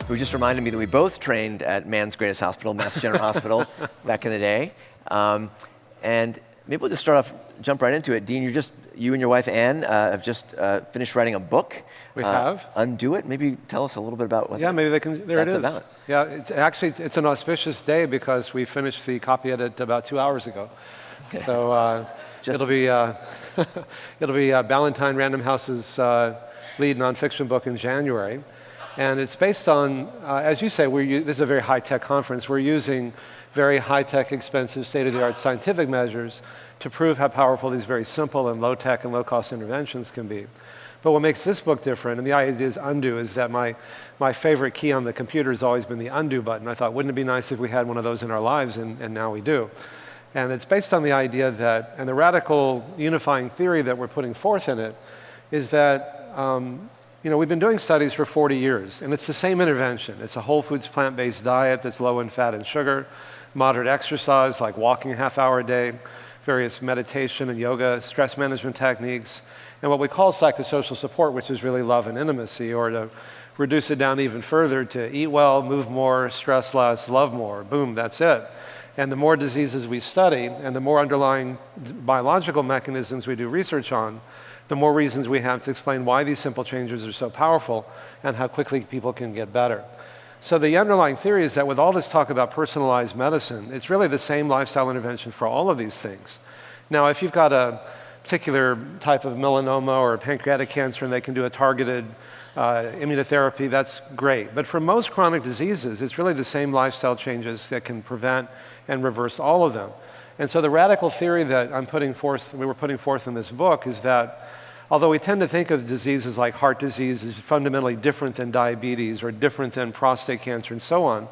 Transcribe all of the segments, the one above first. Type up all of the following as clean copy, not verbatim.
who just reminded me that we both trained at man's greatest hospital, Mass General Hospital, back in the day. And maybe we'll just start off, jump right into it. Dean, you and your wife Anne have just finished writing a book. We have. Undo It. Maybe tell us a little bit about what maybe they can. There it is. About. Yeah, it's an auspicious day because we finished the copy edit about 2 hours ago. Okay. So it'll be Ballantine Random House's lead nonfiction book in January, and it's based on, as you say, this is a very high-tech conference. We're using very high-tech, expensive, state-of-the-art scientific measures to prove how powerful these very simple and low-tech and low-cost interventions can be. But what makes this book different, and the idea is undo, is that my favorite key on the computer has always been the undo button. I thought, wouldn't it be nice if we had one of those in our lives, and now we do. And it's based on the idea that, and the radical unifying theory that we're putting forth in it, is that we've been doing studies for 40 years, and it's the same intervention. It's a whole foods plant-based diet that's low in fat and sugar, moderate exercise like walking a half hour a day, various meditation and yoga, stress management techniques, and what we call psychosocial support, which is really love and intimacy, or to reduce it down even further to eat well, move more, stress less, love more. Boom, that's it. And the more diseases we study and the more underlying biological mechanisms we do research on, the more reasons we have to explain why these simple changes are so powerful and how quickly people can get better. So the underlying theory is that with all this talk about personalized medicine, it's really the same lifestyle intervention for all of these things. Now, if you've got a particular type of melanoma or pancreatic cancer and they can do a targeted immunotherapy, that's great. But for most chronic diseases, it's really the same lifestyle changes that can prevent and reverse all of them. And so the radical theory that we were putting forth in this book is that although we tend to think of diseases like heart disease as fundamentally different than diabetes or different than prostate cancer and so on,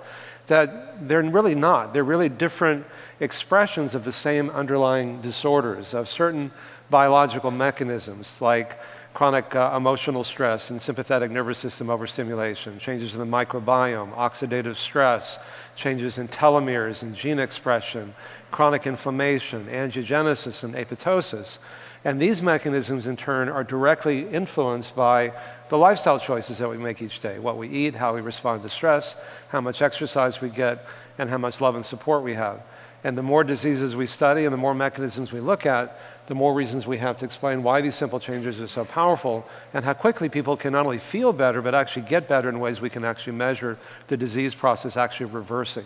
that they're really not. They're really different expressions of the same underlying disorders, of certain biological mechanisms like chronic emotional stress and sympathetic nervous system overstimulation, changes in the microbiome, oxidative stress, changes in telomeres and gene expression, chronic inflammation, angiogenesis, and apoptosis. And these mechanisms, in turn, are directly influenced by the lifestyle choices that we make each day, what we eat, how we respond to stress, how much exercise we get, and how much love and support we have. And the more diseases we study and the more mechanisms we look at, the more reasons we have to explain why these simple changes are so powerful and how quickly people can not only feel better, but actually get better in ways we can actually measure the disease process actually reversing.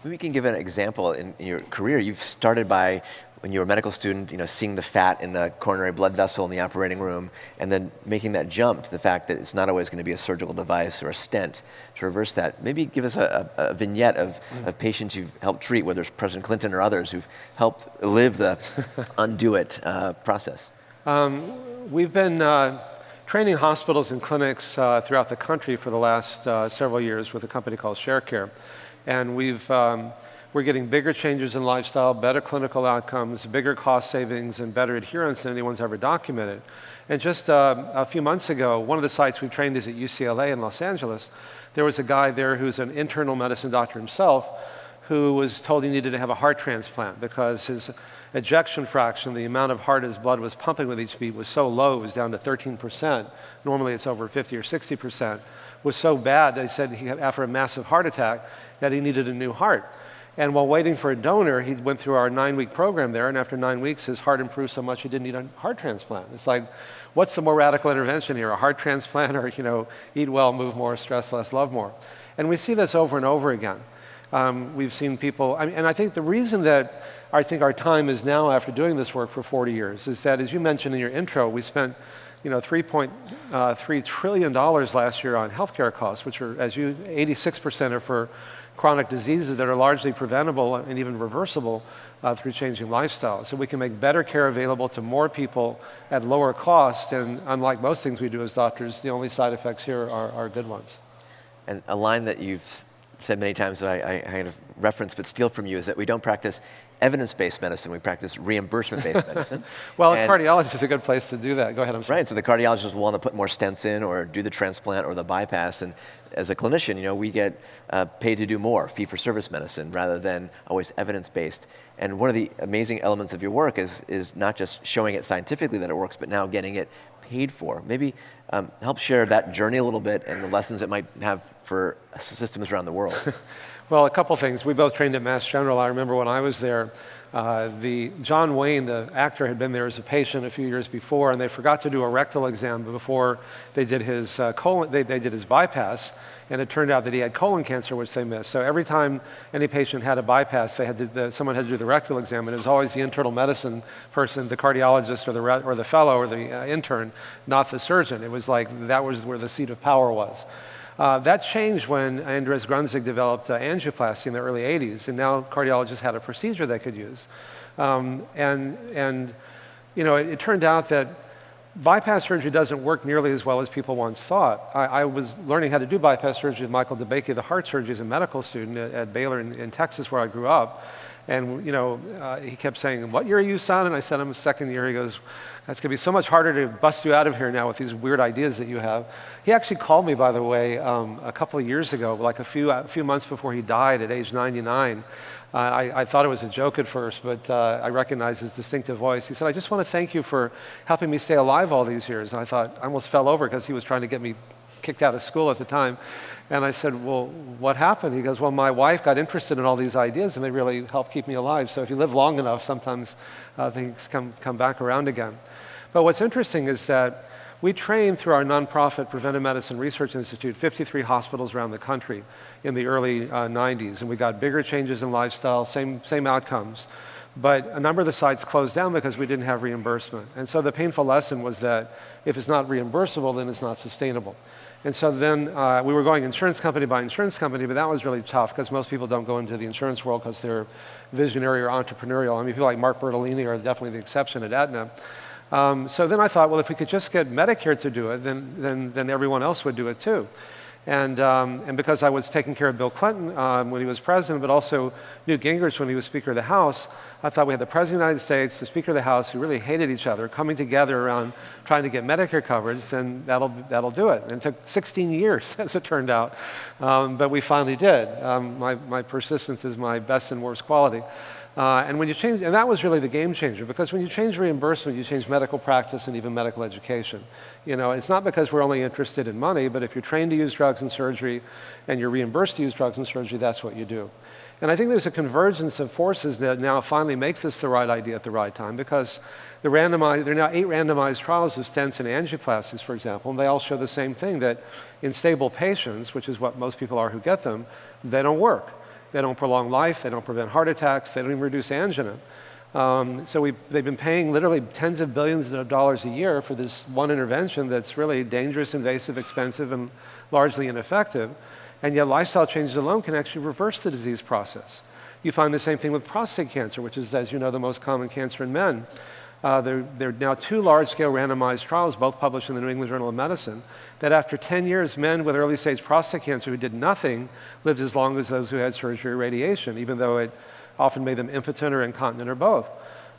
Maybe you can give an example in your career. You've started by, when you were a medical student, seeing the fat in the coronary blood vessel in the operating room, and then making that jump to the fact that it's not always going to be a surgical device or a stent to reverse that. Maybe give us a vignette of patients you've helped treat, whether it's President Clinton or others who've helped live the undo it process. We've been training hospitals and clinics throughout the country for the last several years with a company called ShareCare. And we're getting bigger changes in lifestyle, better clinical outcomes, bigger cost savings, and better adherence than anyone's ever documented. And just a few months ago, one of the sites we trained is at UCLA in Los Angeles. There was a guy there who's an internal medicine doctor himself who was told he needed to have a heart transplant because his ejection fraction, the amount of heart his blood was pumping with each beat, was so low, it was down to 13%. Normally it's over 50 or 60%. Was so bad, they said after a massive heart attack, that he needed a new heart. And while waiting for a donor, he went through our 9-week program there, and after 9 weeks, his heart improved so much he didn't need a heart transplant. It's like, what's the more radical intervention here? A heart transplant or, eat well, move more, stress less, love more? And we see this over and over again. We've seen people, and I think the reason that I think our time is now after doing this work for 40 years is that, as you mentioned in your intro, we spent $3.3 trillion last year on healthcare costs, which are, 86% are for chronic diseases that are largely preventable and even reversible through changing lifestyle. So we can make better care available to more people at lower cost, and unlike most things we do as doctors, the only side effects here are good ones. And a line that you've said many times that I kind of reference but steal from you is that we don't practice evidence-based medicine, we practice reimbursement-based medicine. Well, a cardiologist is a good place to do that. Go ahead, I'm sorry. Right, so the cardiologist will want to put more stents in or do the transplant or the bypass, and as a clinician, we get paid to do more, fee-for-service medicine, rather than always evidence-based. And one of the amazing elements of your work is not just showing it scientifically that it works, but now getting it paid for. Maybe help share that journey a little bit and the lessons it might have for systems around the world. Well, a couple things. We both trained at Mass General. I remember when I was there, John Wayne, the actor, had been there as a patient a few years before, and they forgot to do a rectal exam before they did his colon. They did his bypass, and it turned out that he had colon cancer, which they missed. So every time any patient had a bypass, someone had to do the rectal exam, and it was always the internal medicine person, the cardiologist, or the fellow, or the intern, not the surgeon. It was like that was where the seat of power was. That changed when Andres Grunzig developed angioplasty in the early 80s, and now cardiologists had a procedure they could use. It turned out that bypass surgery doesn't work nearly as well as people once thought. I was learning how to do bypass surgery with Michael DeBakey, the heart surgeon, as a medical student at Baylor in Texas, where I grew up. And he kept saying, "What year are you, son?" And I said, "I'm a second year." He goes, "That's going to be so much harder to bust you out of here now with these weird ideas that you have." He actually called me, by the way, a couple of years ago, like a few months before he died at age 99. I thought it was a joke at first, but I recognized his distinctive voice. He said, "I just want to thank you for helping me stay alive all these years." And I thought, I almost fell over because he was trying to get me kicked out of school at the time. And I said, "Well, what happened?" He goes, "Well, my wife got interested in all these ideas, and they really helped keep me alive. So if you live long enough, sometimes things come back around again." But what's interesting is that we trained through our nonprofit Preventive Medicine Research Institute 53 hospitals around the country in the early 90s, and we got bigger changes in lifestyle, same outcomes. But a number of the sites closed down because we didn't have reimbursement. And so the painful lesson was that if it's not reimbursable, then it's not sustainable. And so then we were going insurance company by insurance company, but that was really tough because most people don't go into the insurance world because they're visionary or entrepreneurial. I mean, people like Mark Bertolini are definitely the exception at Aetna. So then I thought, well, if we could just get Medicare to do it, then everyone else would do it too. And because I was taking care of Bill Clinton when he was president, but also Newt Gingrich when he was Speaker of the House, I thought we had the President of the United States, the Speaker of the House, who really hated each other, coming together around trying to get Medicare coverage, then that'll do it. And it took 16 years, as it turned out, but we finally did. My persistence is my best and worst quality. And when you change, and that was really the game changer, because when you change reimbursement, you change medical practice and even medical education. It's not because we're only interested in money, but if you're trained to use drugs and surgery and you're reimbursed to use drugs and surgery, that's what you do. And I think there's a convergence of forces that now finally make this the right idea at the right time, because there are now 8 randomized trials of stents and angioplasties, for example, and they all show the same thing, that in stable patients, which is what most people are who get them, they don't work. They don't prolong life, they don't prevent heart attacks, they don't even reduce angina. So they've been paying literally tens of billions of dollars a year for this one intervention that's really dangerous, invasive, expensive, and largely ineffective. And yet lifestyle changes alone can actually reverse the disease process. You find the same thing with prostate cancer, which is, as you know, the most common cancer in men. There are now 2 large-scale randomized trials, both published in the New England Journal of Medicine, that after 10 years, men with early-stage prostate cancer who did nothing lived as long as those who had surgery or radiation, even though it often made them impotent or incontinent or both.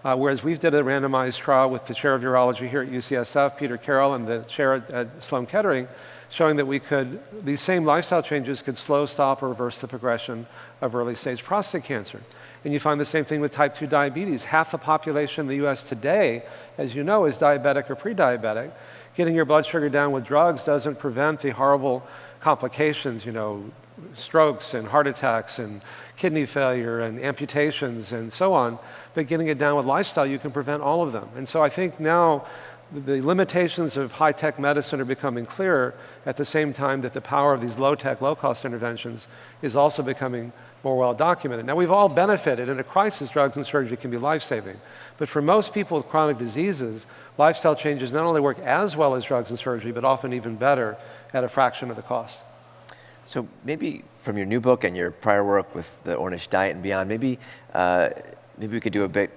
Whereas we've did a randomized trial with the chair of urology here at UCSF, Peter Carroll, and the chair at Sloan Kettering, showing that these same lifestyle changes could slow, stop, or reverse the progression of early-stage prostate cancer. And you find the same thing with type 2 diabetes. Half the population in the US today, as you know, is diabetic or pre-diabetic. Getting your blood sugar down with drugs doesn't prevent the horrible complications, strokes and heart attacks and kidney failure and amputations and so on. But getting it down with lifestyle, you can prevent all of them. And so I think now the limitations of high-tech medicine are becoming clearer at the same time that the power of these low-tech, low-cost interventions is also becoming more well-documented. Now, we've all benefited. In a crisis, drugs and surgery can be life-saving. But for most people with chronic diseases, lifestyle changes not only work as well as drugs and surgery, but often even better at a fraction of the cost. So maybe from your new book and your prior work with the Ornish diet and beyond, maybe we could do a bit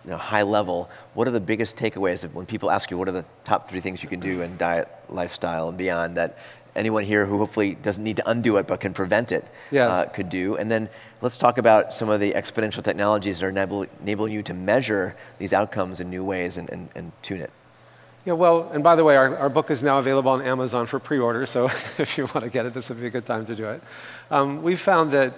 high level. What are the biggest takeaways of when people ask you what are the top 3 things you can do in diet, lifestyle, and beyond that anyone here who hopefully doesn't need to undo it but can prevent it could do? And then let's talk about some of the exponential technologies that are enabling you to measure these outcomes in new ways and tune it. Yeah, well, and by the way, our book is now available on Amazon for pre-order, so if you want to get it, this would be a good time to do it. We've found that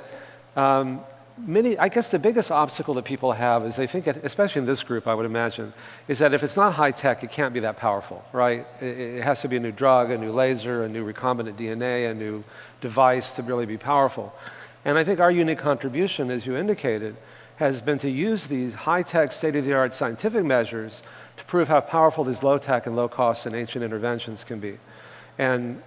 I guess the biggest obstacle that people have is they think, especially in this group, I would imagine, is that if it's not high tech, it can't be that powerful, right? It has to be a new drug, a new laser, a new recombinant DNA, a new device to really be powerful. And I think our unique contribution, as you indicated, has been to use these high-tech, state-of-the-art scientific measures to prove how powerful these low-tech and low-cost and ancient interventions can be. And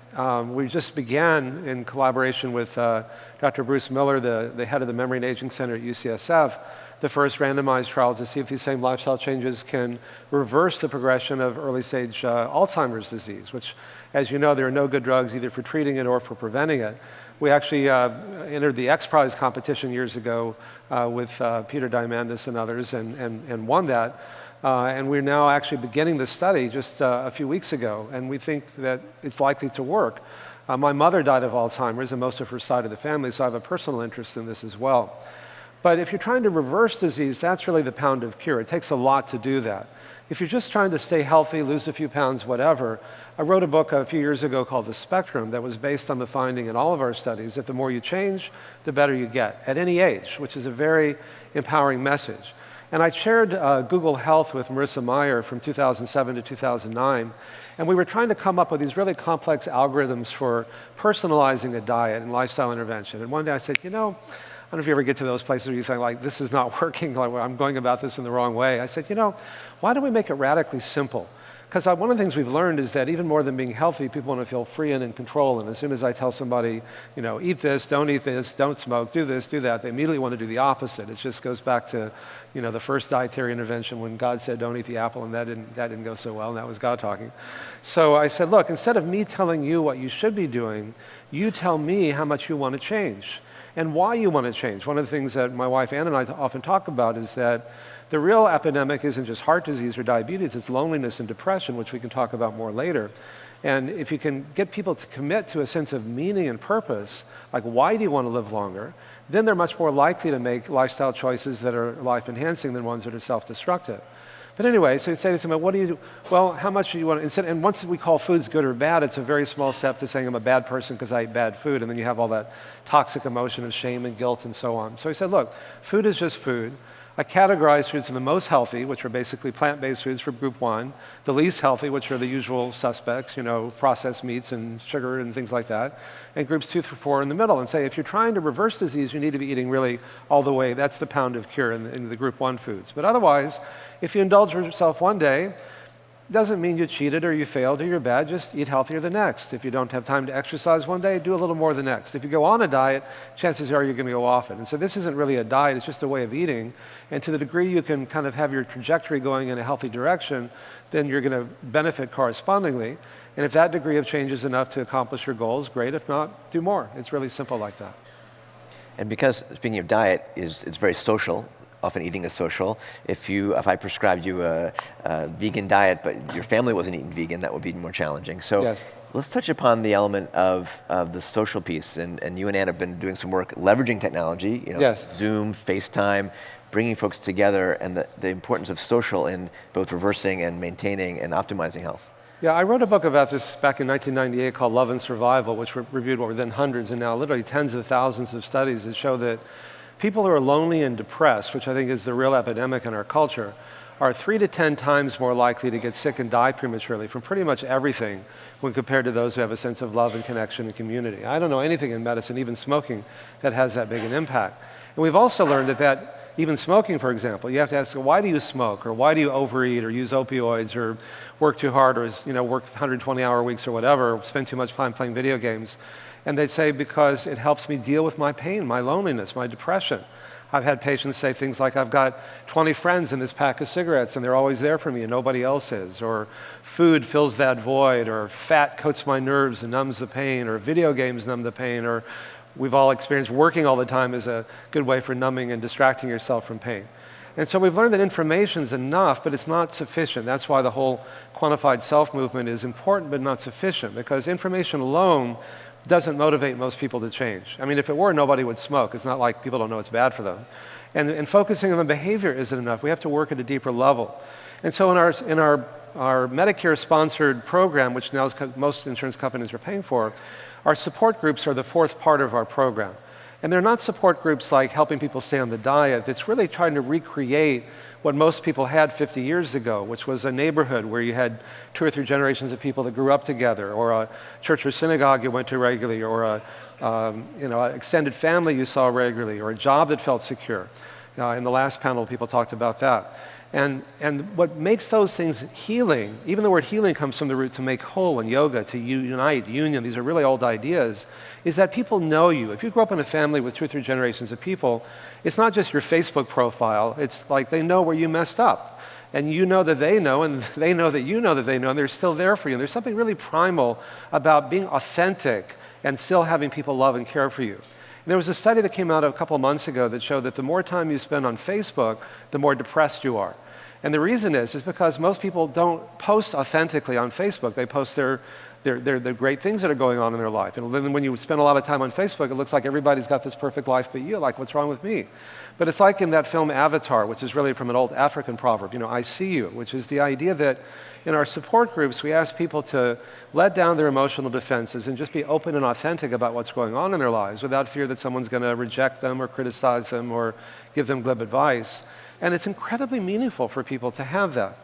we just began in collaboration with Dr. Bruce Miller, the head of the Memory and Aging Center at UCSF, the first randomized trial to see if these same lifestyle changes can reverse the progression of early-stage Alzheimer's disease, which, as you know, there are no good drugs either for treating it or for preventing it. We actually entered the X Prize competition years ago with Peter Diamandis and others and won that. And we're now actually beginning the study just a few weeks ago, and we think that it's likely to work. My mother died of Alzheimer's, and most of her side of the family, so I have a personal interest in this as well. But if you're trying to reverse disease, that's really the pound of cure. It takes a lot to do that. If you're just trying to stay healthy, lose a few pounds, whatever, I wrote a book a few years ago called The Spectrum that was based on the finding in all of our studies that the more you change, the better you get, at any age, which is a very empowering message. And I shared Google Health with Marissa Mayer from 2007 to 2009, and we were trying to come up with these really complex algorithms for personalizing a diet and lifestyle intervention. And one day I said, you know, I don't know if you ever get to those places where you think, like, this is not working, like, I'm going about this in the wrong way. I said, you know, why don't we make it radically simple? Because one of the things we've learned is that even more than being healthy, people want to feel free and in control. And as soon as I tell somebody, you know, eat this, don't smoke, do this, do that, they immediately want to do the opposite. It just goes back to, you know, the first dietary intervention when God said, don't eat the apple, and that didn't go so well, and that was God talking. So I said, look, instead of me telling you what you should be doing, you tell me how much you want to change and why you want to change. One of the things that my wife Ann and I often talk about is that the real epidemic isn't just heart disease or diabetes, it's loneliness and depression, which we can talk about more later. And if you can get people to commit to a sense of meaning and purpose, like why do you want to live longer, then they're much more likely to make lifestyle choices that are life-enhancing than ones that are self-destructive. But anyway, so you say to someone, what do you do? Well, how much do you want to, and once we call foods good or bad, it's a very small step to saying I'm a bad person because I eat bad food, and then you have all that toxic emotion of shame and guilt and so on. So he said, look, food is just food. I categorize foods in the most healthy, which are basically plant-based foods for group 1, the least healthy, which are the usual suspects, you know, processed meats and sugar and things like that, and groups 2 through 4 in the middle, and say if you're trying to reverse disease, you need to be eating really all the way. That's the pound of cure in the group 1 foods. But otherwise, if you indulge yourself one day, doesn't mean you cheated or you failed or you're bad, just eat healthier the next. If you don't have time to exercise one day, do a little more the next. If you go on a diet, chances are you're going to go off it. And so this isn't really a diet, it's just a way of eating. And to the degree you can kind of have your trajectory going in a healthy direction, then you're going to benefit correspondingly. And if that degree of change is enough to accomplish your goals, great. If not, do more. It's really simple like that. And because, speaking of diet, it's very social. Often eating is social. If I prescribed you a vegan diet, but your family wasn't eating vegan, that would be more challenging. So yes. Let's touch upon the element of the social piece. And you and Ann have been doing some work leveraging technology, you know, yes. Zoom, FaceTime, bringing folks together, and the importance of social in both reversing and maintaining and optimizing health. Yeah, I wrote a book about this back in 1998 called Love and Survival, which reviewed what were then hundreds and now literally tens of thousands of studies that show that people who are lonely and depressed, which I think is the real epidemic in our culture, are 3 to 10 times more likely to get sick and die prematurely from pretty much everything when compared to those who have a sense of love and connection and community. I don't know anything in medicine, even smoking, that has that big an impact. And we've also learned that even smoking, for example, you have to ask, why do you smoke? Or why do you overeat or use opioids or work too hard or work 120-hour weeks or whatever, or spend too much time playing video games? And they'd say, because it helps me deal with my pain, my loneliness, my depression. I've had patients say things like, I've got 20 friends in this pack of cigarettes and they're always there for me and nobody else is. Or food fills that void, or fat coats my nerves and numbs the pain, or video games numb the pain, or we've all experienced working all the time is a good way for numbing and distracting yourself from pain. And so we've learned that information is enough, but it's not sufficient. That's why the whole quantified self movement is important, but not sufficient, because information alone doesn't motivate most people to change. I mean, if it were, nobody would smoke. It's not like people don't know it's bad for them. And focusing on the behavior isn't enough. We have to work at a deeper level. And so in our Medicare-sponsored program, which now most insurance companies are paying for, our support groups are the fourth part of our program. And they're not support groups like helping people stay on the diet. It's really trying to recreate what most people had 50 years ago, which was a neighborhood where you had 2 or 3 generations of people that grew up together, or a church or synagogue you went to regularly, or an extended family you saw regularly, or a job that felt secure. In the last panel, people talked about that. And what makes those things healing, even the word healing comes from the root to make whole and yoga, to unite, union, these are really old ideas, is that people know you. If you grow up in a family with 2 or 3 generations of people, it's not just your Facebook profile, it's like they know where you messed up. And you know that they know, and they know that you know that they know, and they're still there for you. And there's something really primal about being authentic and still having people love and care for you. There was a study that came out a couple of months ago that showed that the more time you spend on Facebook, the more depressed you are. And the reason is because most people don't post authentically on Facebook. They post their great things that are going on in their life. And then when you spend a lot of time on Facebook, it looks like everybody's got this perfect life but you, like, what's wrong with me? But it's like in that film Avatar, which is really from an old African proverb, I see you, which is the idea that in our support groups, we ask people to let down their emotional defenses and just be open and authentic about what's going on in their lives without fear that someone's going to reject them or criticize them or give them glib advice. And it's incredibly meaningful for people to have that.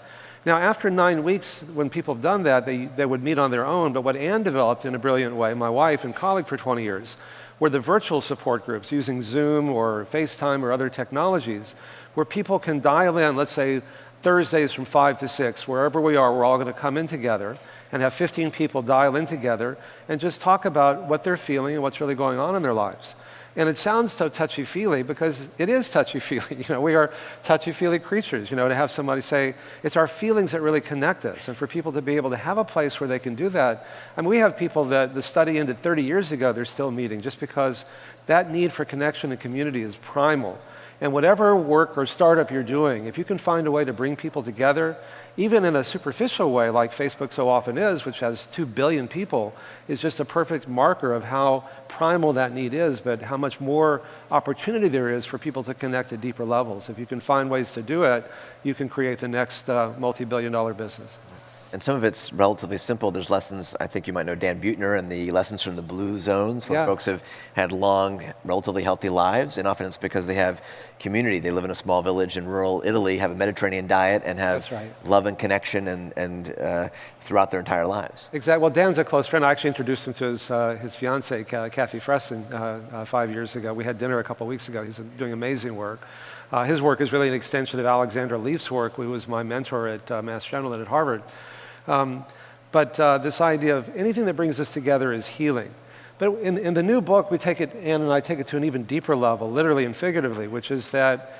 Now, after 9 weeks, when people have done that, they would meet on their own. But what Anne developed in a brilliant way, my wife and colleague for 20 years, were the virtual support groups using Zoom or FaceTime or other technologies where people can dial in, let's say, Thursdays from 5 to 6, wherever we are, we're all going to come in together and have 15 people dial in together and just talk about what they're feeling and what's really going on in their lives. And it sounds so touchy-feely because it is touchy-feely. We are touchy-feely creatures. To have somebody say, it's our feelings that really connect us. And for people to be able to have a place where they can do that. I mean, we have people that the study ended 30 years ago, they're still meeting just because that need for connection and community is primal. And whatever work or startup you're doing, if you can find a way to bring people together, even in a superficial way like Facebook so often is, which has 2 billion people, is just a perfect marker of how primal that need is, but how much more opportunity there is for people to connect at deeper levels. If you can find ways to do it, you can create the next multi-billion-dollar business. And some of it's relatively simple. There's lessons, I think you might know Dan Buettner and the lessons from the blue zones, where folks have had long, relatively healthy lives, and often it's because they have community. They live in a small village in rural Italy, have a Mediterranean diet, and have love and connection and throughout their entire lives. Exactly. Well, Dan's a close friend. I actually introduced him to his fiancée, Kathy Fresson, 5 years ago. We had dinner a couple of weeks ago. He's doing amazing work. His work is really an extension of Alexandra Leaf's work, who was my mentor at Mass General and at Harvard. But this idea of anything that brings us together is healing. But in the new book, Ann and I take it to an even deeper level, literally and figuratively, which is that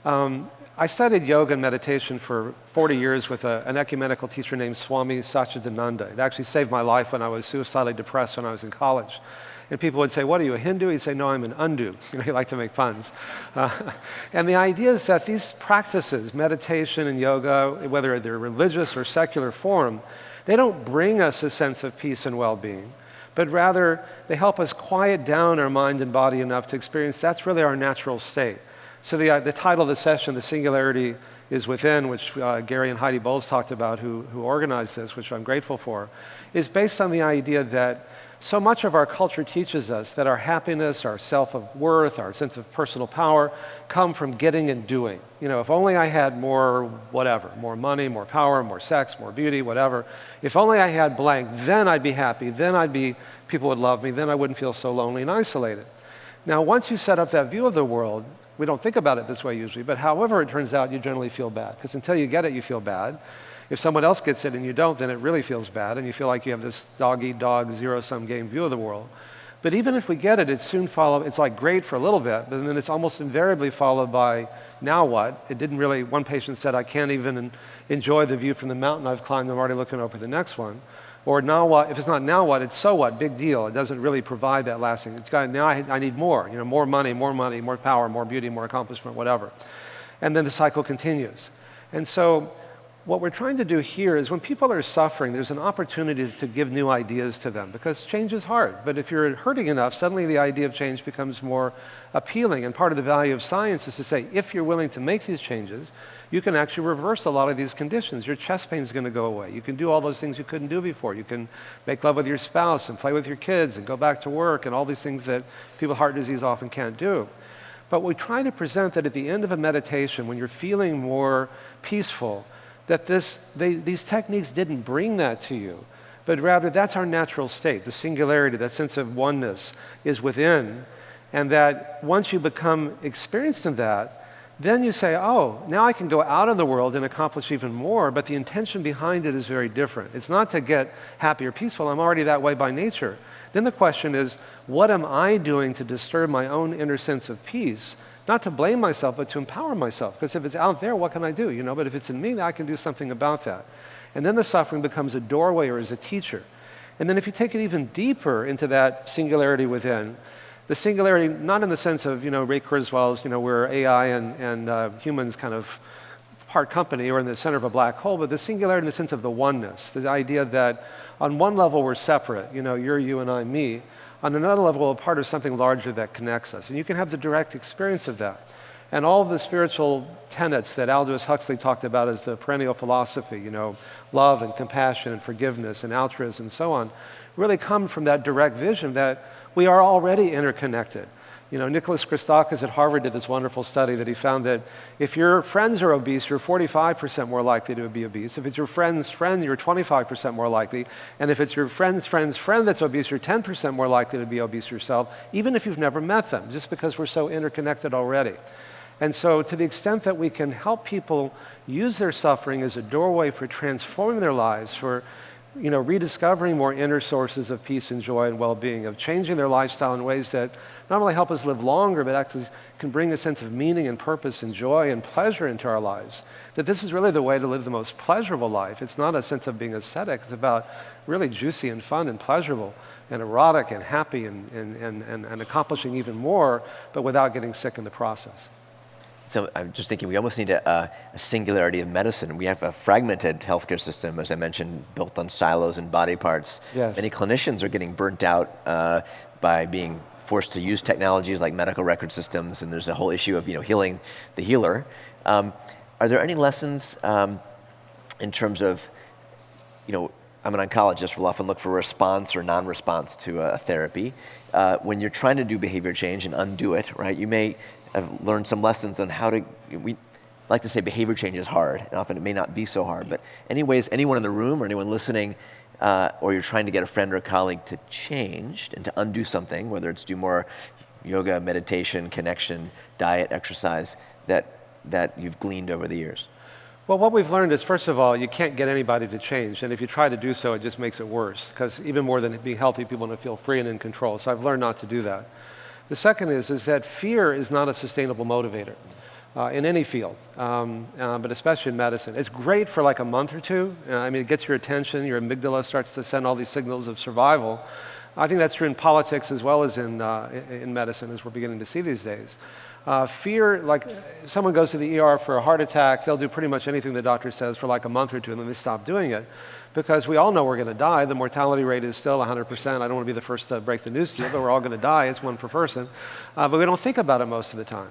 I studied yoga and meditation for 40 years with an ecumenical teacher named Swami Satchidananda. It actually saved my life when I was suicidally depressed when I was in college. And people would say, what are you, a Hindu? He'd say, no, I'm an undu. He liked to make puns. And the idea is that these practices, meditation and yoga, whether they're religious or secular form, they don't bring us a sense of peace and well-being, but rather they help us quiet down our mind and body enough to experience that's really our natural state. So the title of the session, The Singularity is Within, which Gary and Heidi Bowles talked about, who organized this, which I'm grateful for, is based on the idea that so much of our culture teaches us that our happiness, our self-worth, our sense of personal power come from getting and doing. If only I had more whatever, more money, more power, more sex, more beauty, whatever. If only I had blank, then I'd be happy, then people would love me, then I wouldn't feel so lonely and isolated. Now, once you set up that view of the world, we don't think about it this way usually, but however it turns out, you generally feel bad. Because until you get it, you feel bad. If someone else gets it and you don't, then it really feels bad, and you feel like you have this dog-eat-dog, zero-sum game view of the world. But even if we get it, it's like great for a little bit, but then it's almost invariably followed by, now what? One patient said, I can't even enjoy the view from the mountain I've climbed, I'm already looking over the next one. Or now what? If it's not now what, it's so what? Big deal. It doesn't really provide that lasting. Now I need more. More money, more power, more beauty, more accomplishment, whatever. And then the cycle continues. And so what we're trying to do here is when people are suffering, there's an opportunity to give new ideas to them because change is hard. But if you're hurting enough, suddenly the idea of change becomes more appealing. And part of the value of science is to say, if you're willing to make these changes, you can actually reverse a lot of these conditions. Your chest pain is going to go away. You can do all those things you couldn't do before. You can make love with your spouse and play with your kids and go back to work and all these things that people with heart disease often can't do. But we try to present that at the end of a meditation, when you're feeling more peaceful, that these techniques didn't bring that to you, but rather that's our natural state. The singularity, that sense of oneness is within, and that once you become experienced in that, then you say, oh, now I can go out in the world and accomplish even more, but the intention behind it is very different. It's not to get happy or peaceful. I'm already that way by nature. Then the question is, what am I doing to disturb my own inner sense of peace? Not to blame myself, but to empower myself. Because if it's out there, what can I do? But if it's in me, I can do something about that. And then the suffering becomes a doorway or as a teacher. And then if you take it even deeper into that singularity within, the singularity, not in the sense of, Ray Kurzweil's, where AI and humans kind of part company or in the center of a black hole, but the singularity in the sense of the oneness, the idea that on one level we're separate, you're you and I'm me. On another level, we're a part of something larger that connects us. And you can have the direct experience of that. And all of the spiritual tenets that Aldous Huxley talked about as the perennial philosophy, love and compassion and forgiveness and altruism and so on, really come from that direct vision that we are already interconnected. Nicholas Christakis at Harvard did this wonderful study that he found that if your friends are obese, you're 45% more likely to be obese. If it's your friend's friend, you're 25% more likely. And if it's your friend's friend's friend that's obese, you're 10% more likely to be obese yourself, even if you've never met them, just because we're so interconnected already. And so to the extent that we can help people use their suffering as a doorway for transforming their lives, for rediscovering more inner sources of peace and joy and well-being, of changing their lifestyle in ways that not only help us live longer, but actually can bring a sense of meaning and purpose and joy and pleasure into our lives. That this is really the way to live the most pleasurable life. It's not a sense of being ascetic. It's about really juicy and fun and pleasurable and erotic and happy and accomplishing even more, but without getting sick in the process. So I'm just thinking we almost need a singularity of medicine. We have a fragmented healthcare system, as I mentioned, built on silos and body parts. Yes. Many clinicians are getting burnt out by being forced to use technologies like medical record systems, and there's a whole issue of healing the healer. Are there any lessons in terms of, I'm an oncologist, we'll often look for response or non-response to a therapy. When you're trying to do behavior change and undo it, right, you may have learned some lessons on how to, we like to say behavior change is hard, and often it may not be so hard, but anyways, anyone in the room or anyone listening, or you're trying to get a friend or a colleague to change and to undo something, whether it's do more yoga, meditation, connection, diet, exercise, that you've gleaned over the years? Well, what we've learned is, first of all, you can't get anybody to change, and if you try to do so, it just makes it worse, because even more than being healthy, people want to feel free and in control, so I've learned not to do that. The second is that fear is not a sustainable motivator in any field, but especially in medicine. It's great for like a month or two. It gets your attention, your amygdala starts to send all these signals of survival. I think that's true in politics as well as in medicine, as we're beginning to see these days. Fear, like someone goes to the ER for a heart attack, they'll do pretty much anything the doctor says for like a month or two, and then they stop doing it. Because we all know we're going to die. The mortality rate is still 100%. I don't want to be the first to break the news to you, but we're all going to die. It's one per person. But we don't think about it most of the time.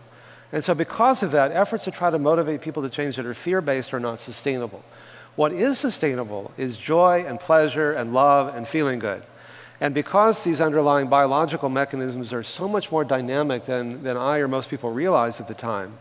And so because of that, efforts to try to motivate people to change that are fear-based are not sustainable. What is sustainable is joy and pleasure and love and feeling good. And because these underlying biological mechanisms are so much more dynamic than I or most people realize at the time,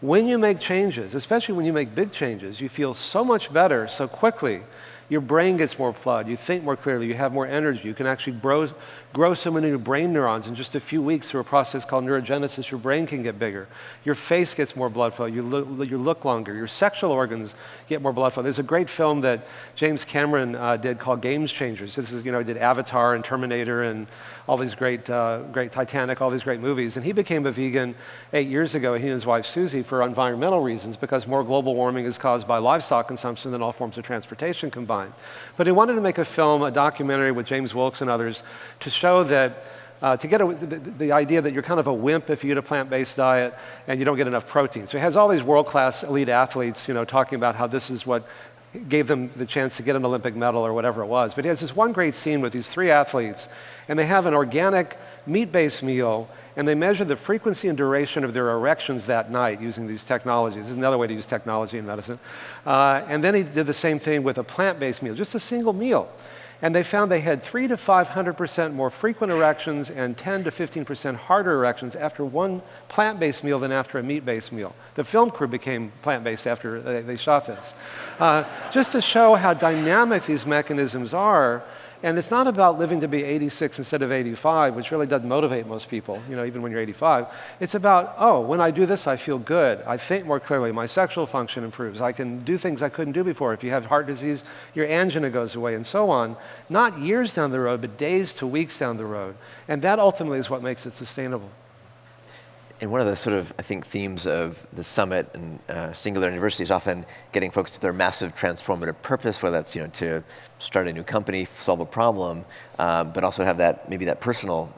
when you make changes, especially when you make big changes, you feel so much better so quickly. Your brain gets more blood, you think more clearly, you have more energy, you can actually grow so many new brain neurons in just a few weeks through a process called neurogenesis. Your brain can get bigger, your face gets more blood flow, you look longer, your sexual organs get more blood flow. There's a great film that James Cameron did called Game Changers. This is, he did Avatar and Terminator and all these great Titanic, all these great movies. And he became a vegan 8 years ago, he and his wife Susie, for environmental reasons, because more global warming is caused by livestock consumption than all forms of transportation combined. But he wanted to make a film, a documentary with James Wilkes and others, to show that, to get the idea that you're kind of a wimp if you eat a plant-based diet and you don't get enough protein. So he has all these world-class elite athletes, talking about how this is what gave them the chance to get an Olympic medal or whatever it was. But he has this one great scene with these 3 athletes, and they have an organic meat-based meal, and they measure the frequency and duration of their erections that night using these technologies. This is another way to use technology in medicine. And then he did the same thing with a plant-based meal, just a single meal. And they found they had 300 to 500% more frequent erections and 10 to 15% harder erections after one plant-based meal than after a meat-based meal. The film crew became plant-based after they shot this. Just to show how dynamic these mechanisms are. And it's not about living to be 86 instead of 85, which really doesn't motivate most people, even when you're 85. It's about, oh, when I do this, I feel good. I think more clearly. My sexual function improves. I can do things I couldn't do before. If you have heart disease, your angina goes away, and so on. Not years down the road, but days to weeks down the road. And that ultimately is what makes it sustainable. And one of the sort of, I think, themes of the summit and Singularity University is often getting folks to their massive transformative purpose, whether that's to start a new company, solve a problem, but also have maybe that personal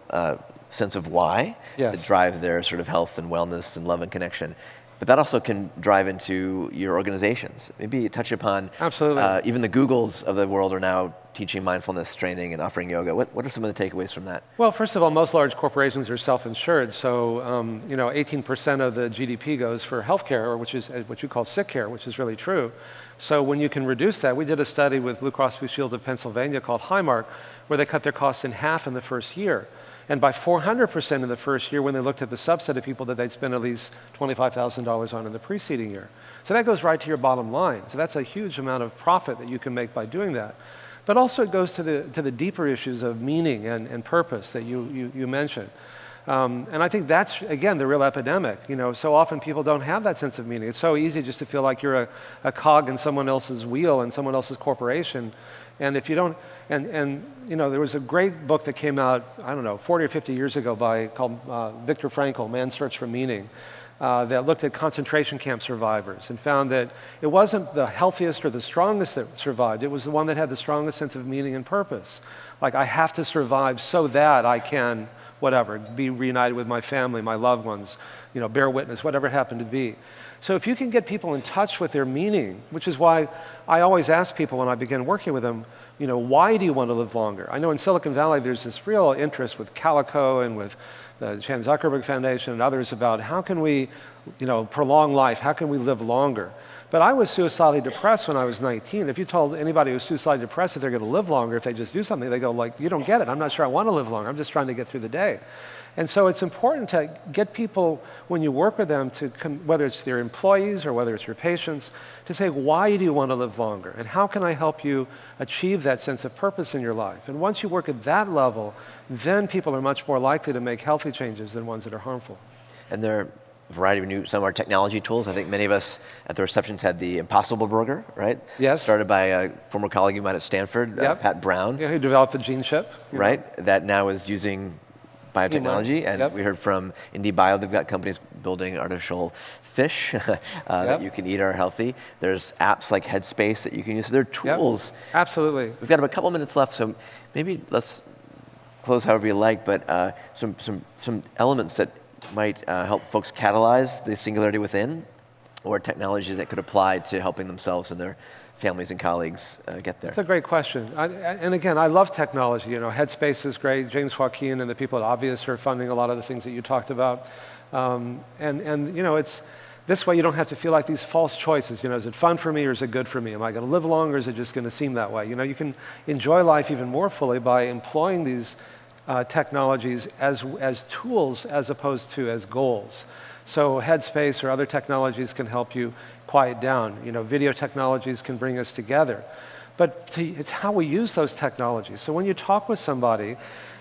sense of why to drive their sort of health and wellness and love and connection. But that also can drive into your organizations. Maybe touch upon, absolutely. Even the Googles of the world are now teaching mindfulness training and offering yoga. What are some of the takeaways from that? Well, first of all, most large corporations are self-insured, so 18% of the GDP goes for healthcare, or which is what you call sick care, which is really true. So when you can reduce that, we did a study with Blue Cross Blue Shield of Pennsylvania called Highmark, where they cut their costs in half in the first year. And by 400% in the first year when they looked at the subset of people that they'd spent at least $25,000 on in the preceding year. So that goes right to your bottom line. So that's a huge amount of profit that you can make by doing that. But also it goes to the deeper issues of meaning and purpose that you mentioned. And I think that's, again, the real epidemic. So often people don't have that sense of meaning. It's so easy just to feel like you're a cog in someone else's wheel and someone else's corporation. And if you don't, there was a great book that came out, 40 or 50 years ago called Viktor Frankl, Man's Search for Meaning, that looked at concentration camp survivors and found that it wasn't the healthiest or the strongest that survived. It was the one that had the strongest sense of meaning and purpose. Like, I have to survive so that I can, be reunited with my family, my loved ones, bear witness, whatever it happened to be. So if you can get people in touch with their meaning, which is why I always ask people when I begin working with them, why do you want to live longer? I know in Silicon Valley there's this real interest with Calico and with the Chan Zuckerberg Foundation and others about how can we, prolong life, how can we live longer? But I was suicidally depressed when I was 19. If you told anybody who's suicidally depressed that they're going to live longer if they just do something, they go like, you don't get it. I'm not sure I want to live longer. I'm just trying to get through the day. And so it's important to get people, when you work with them, whether it's their employees or whether it's your patients, to say, why do you want to live longer? And how can I help you achieve that sense of purpose in your life? And once you work at that level, then people are much more likely to make healthy changes than ones that are harmful. And there are a variety of new, some are technology tools. I think many of us at the receptions had the Impossible Burger, right? Yes. Started by a former colleague of mine at Stanford, Pat Brown. Yeah, who developed the gene chip. Right, that now is using biotechnology, and we heard from Indie Bio, they've got companies building artificial fish that you can eat are healthy. There's apps like Headspace that you can use. So there are tools. Absolutely. We've got about a couple minutes left, so maybe let's close however you like, but some elements that might help folks catalyze the singularity within, or technologies that could apply to helping themselves and their families and colleagues get there? That's a great question. And again, I love technology. Headspace is great. James Joaquin and the people at Obvious are funding a lot of the things that you talked about. It's this way you don't have to feel like these false choices. Is it fun for me or is it good for me? Am I going to live longer or is it just going to seem that way? You can enjoy life even more fully by employing these technologies as tools as opposed to as goals. So Headspace or other technologies can help you quiet down. Video technologies can bring us together. But it's how we use those technologies. So when you talk with somebody,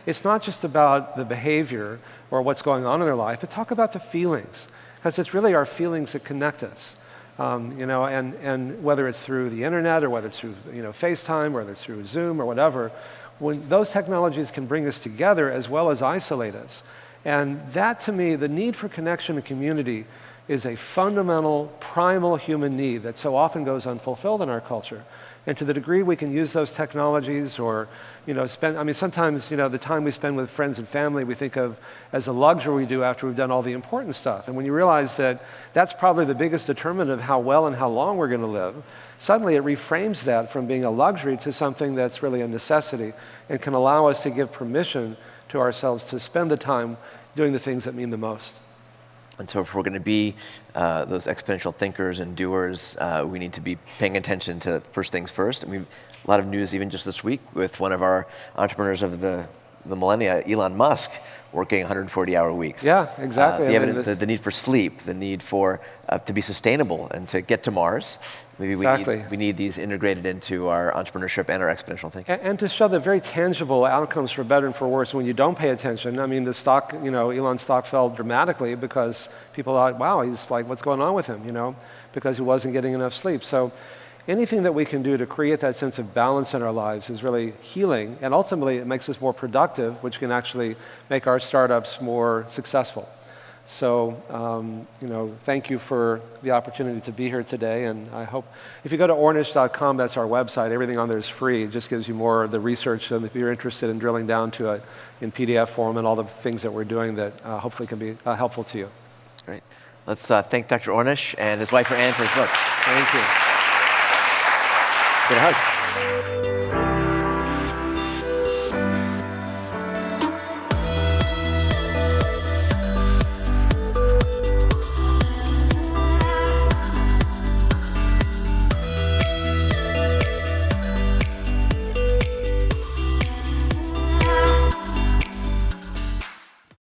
it's not just about the behavior or what's going on in their life, but talk about the feelings. Because it's really our feelings that connect us. And whether it's through the internet or whether it's through FaceTime, or whether it's through Zoom or whatever, when those technologies can bring us together as well as isolate us. And that, to me, the need for connection and community is a fundamental, primal human need that so often goes unfulfilled in our culture. And to the degree we can use those technologies or, sometimes, the time we spend with friends and family we think of as a luxury we do after we've done all the important stuff. And when you realize that that's probably the biggest determinant of how well and how long we're going to live, suddenly it reframes that from being a luxury to something that's really a necessity and can allow us to give permission to ourselves to spend the time doing the things that mean the most. And so if we're going to be those exponential thinkers and doers, we need to be paying attention to first things first. And a lot of news even just this week with one of our entrepreneurs of the millennia, Elon Musk, working 140-hour weeks. Yeah, exactly. The need for sleep, the need for to be sustainable and to get to Mars. Maybe we need these integrated into our entrepreneurship and our exponential thinking. And to show the very tangible outcomes for better and for worse when you don't pay attention. I mean, the stock, Elon's stock fell dramatically because people thought, wow, he's like, what's going on with him, because he wasn't getting enough sleep. So anything that we can do to create that sense of balance in our lives is really healing, and ultimately it makes us more productive, which can actually make our startups more successful. So, thank you for the opportunity to be here today, and I hope, if you go to ornish.com, that's our website, everything on there is free. It just gives you more of the research, and if you're interested in drilling down to it in PDF form and all the things that we're doing that hopefully can be helpful to you. Great. Let's thank Dr. Ornish and his wife, Anne, for his book. Thank you. Good hug.